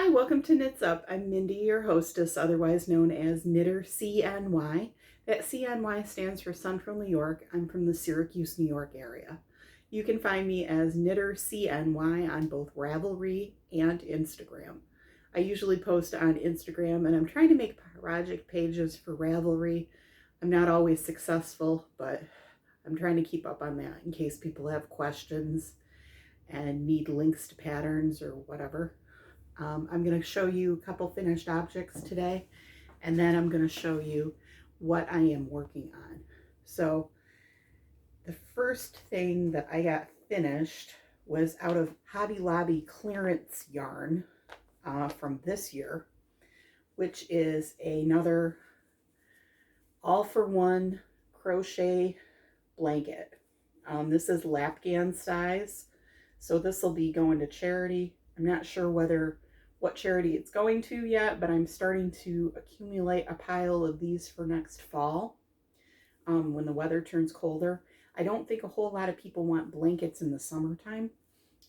Hi, welcome to Knits Up. I'm Mindy, your hostess, otherwise known as Knitter CNY. That CNY stands for Central New York. I'm from the Syracuse, New York area. You can find me as Knitter CNY on both Ravelry and Instagram. I usually post on Instagram, and I'm trying to make project pages for Ravelry. I'm not always successful, but I'm trying to keep up on that in case people have questions and need links to patterns or whatever. I'm going to show you a couple finished objects today, and then I'm going to show you what I am working on. So the first thing that I got finished was out of Hobby Lobby clearance yarn from this year, which is another all-for-one crochet blanket. This is Lapgan size, so this will be going to charity. I'm not sure what charity it's going to yet, but I'm starting to accumulate a pile of these for next fall when the weather turns colder. I don't think a whole lot of people want blankets in the summertime,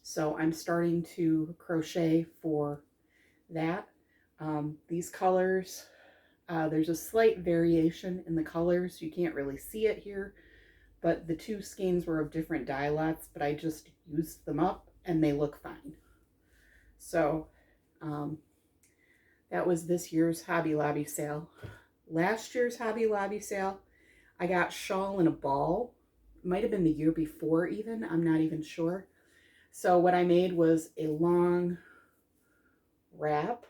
so I'm starting to crochet for that. These colors, there's a slight variation in the colors. You can't really see it here, but the two skeins were of different dye lots, but I just used them up and they look fine. So that was this year's Hobby Lobby sale. Last year's Hobby Lobby sale, I got shawl in a ball. It might have been the year before even, I'm not even sure. So what I made was a long wrap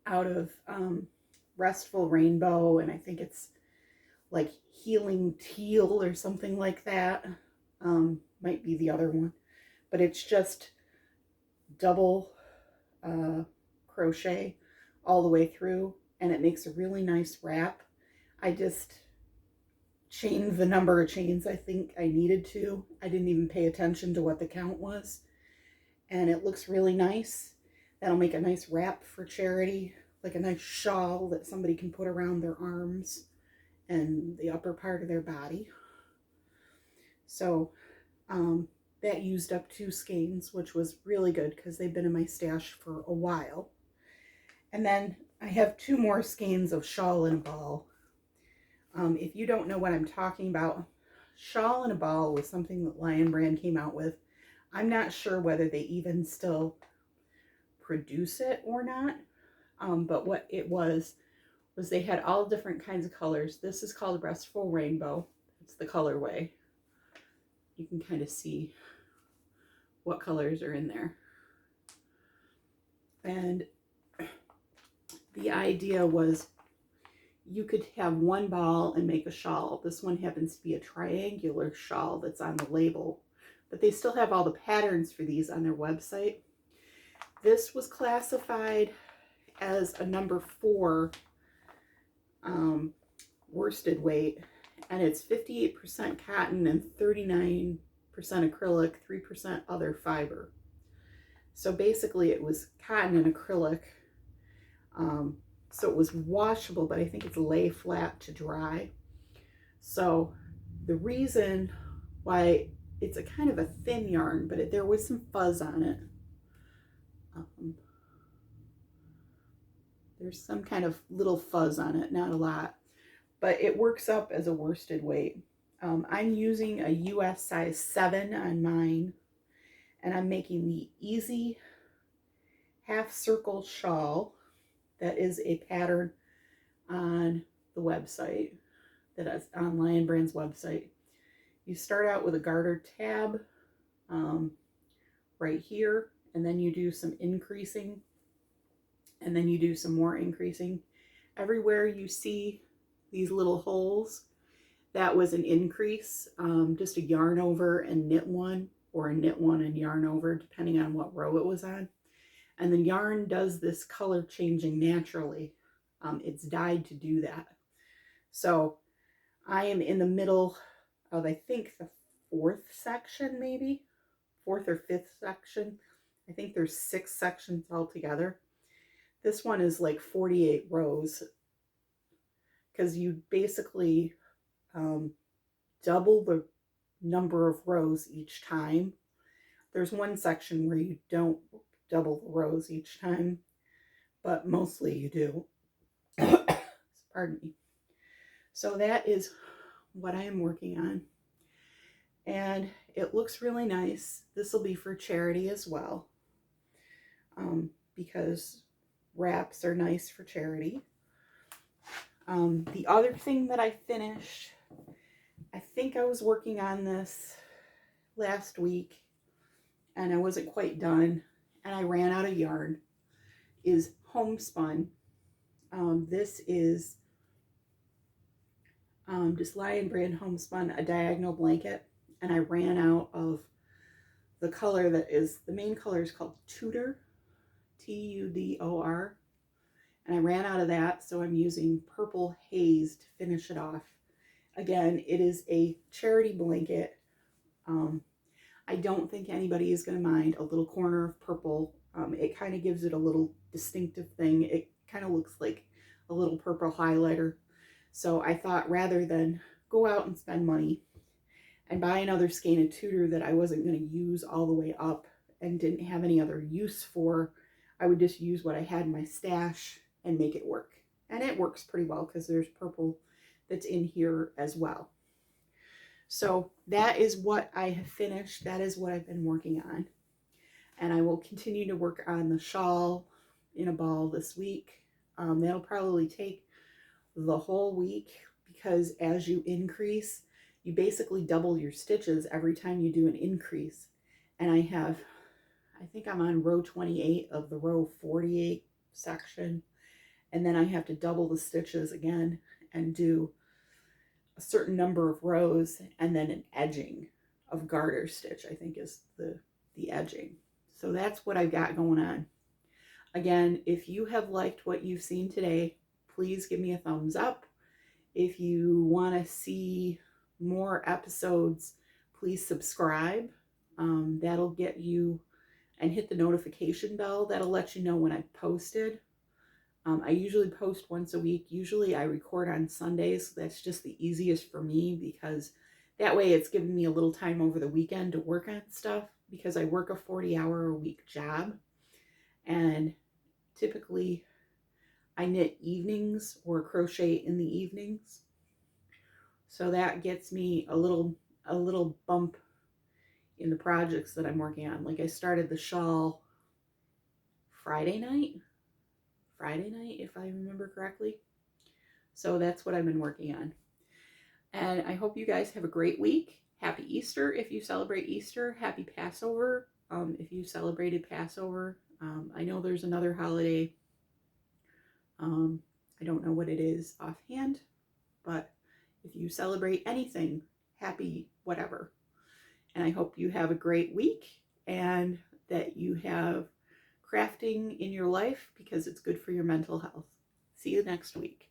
out of Restful Rainbow, and I think it's like Healing Teal or something like that. Might be the other one, but it's just double crochet all the way through, and it makes a really nice wrap. I just chained the number of chains I think I needed to. I didn't even pay attention to what the count was, and it looks really nice. That'll make a nice wrap for charity, like a nice shawl that somebody can put around their arms and the upper part of their body. So that used up 2 skeins, which was really good because they've been in my stash for a while. And then I have 2 more skeins of shawl in a ball. If you don't know what I'm talking about, shawl in a ball was something that Lion Brand came out with. I'm not sure whether they even still produce it or not, but what it was they had all different kinds of colors. This is called Restful Rainbow. It's the colorway. You can kind of see what colors are in there. And the idea was you could have one ball and make a shawl. This one happens to be a triangular shawl that's on the label, but they still have all the patterns for these on their website. This was classified as a number 4 worsted weight, and it's 58% cotton and 39% acrylic, 3% other fiber. So basically it was cotton and acrylic. So it was washable, but I think it's lay flat to dry. So the reason why it's a kind of a thin yarn, but there was some fuzz on it. There's some kind of little fuzz on it, not a lot, but it works up as a worsted weight. I'm using a US size 7 on mine, and I'm making the Easy half circle shawl. That is a pattern on the website, that is on Lion Brand's website. You start out with a garter tab right here, and then you do some increasing, and then you do some more increasing. Everywhere you see these little holes, that was an increase, just a yarn over and knit one, or a knit one and yarn over, depending on what row it was on. And the yarn does this color changing naturally. It's dyed to do that. So I am in the middle of, I think, the 4th section, maybe 4th or 5th section. I think there's 6 sections altogether. This one is like 48 rows, because you basically double the number of rows each time. There's one section where you don't double the rows each time, but mostly you do. Pardon me. So that is what I am working on. And it looks really nice. This will be for charity as well, because wraps are nice for charity. The other thing that I finished, I think I was working on this last week and I wasn't quite done and I ran out of yarn, is homespun. This is just Lion Brand homespun, a diagonal blanket, and I ran out of the color that is, the main color is called Tudor, Tudor, and I ran out of that, so I'm using Purple Haze to finish it off. Again, it is a charity blanket. I don't think anybody is going to mind a little corner of purple. It kind of gives it a little distinctive thing. It kind of looks like a little purple highlighter. So I thought rather than go out and spend money and buy another skein of Tudor that I wasn't going to use all the way up and didn't have any other use for, I would just use what I had in my stash and make it work. And it works pretty well because there's purple that's in here as well. So that is what I have finished. That is what I've been working on. And I will continue to work on the shawl in a ball this week. That'll probably take the whole week because as you increase, you basically double your stitches every time you do an increase. And I think I'm on row 28 of the row 48 section. And then I have to double the stitches again and do a certain number of rows and then an edging of garter stitch, I think is the edging. So that's what I've got going on. Again, if you have liked what you've seen today, please give me a thumbs up. If you want to see more episodes, please subscribe. That'll get you, and hit the notification bell. That'll let you know when I've posted. I usually post once a week. Usually I record on Sundays. That's just the easiest for me because that way it's giving me a little time over the weekend to work on stuff because I work a 40-hour-a-week job. And typically I knit evenings or crochet in the evenings. So that gets me a little bump in the projects that I'm working on. Like I started the shawl Friday night, if I remember correctly. So that's what I've been working on. And I hope you guys have a great week. Happy Easter if you celebrate Easter. Happy Passover if you celebrated Passover. I know there's another holiday. I don't know what it is offhand, but if you celebrate anything, happy whatever. And I hope you have a great week and that you have crafting in your life because it's good for your mental health. See you next week.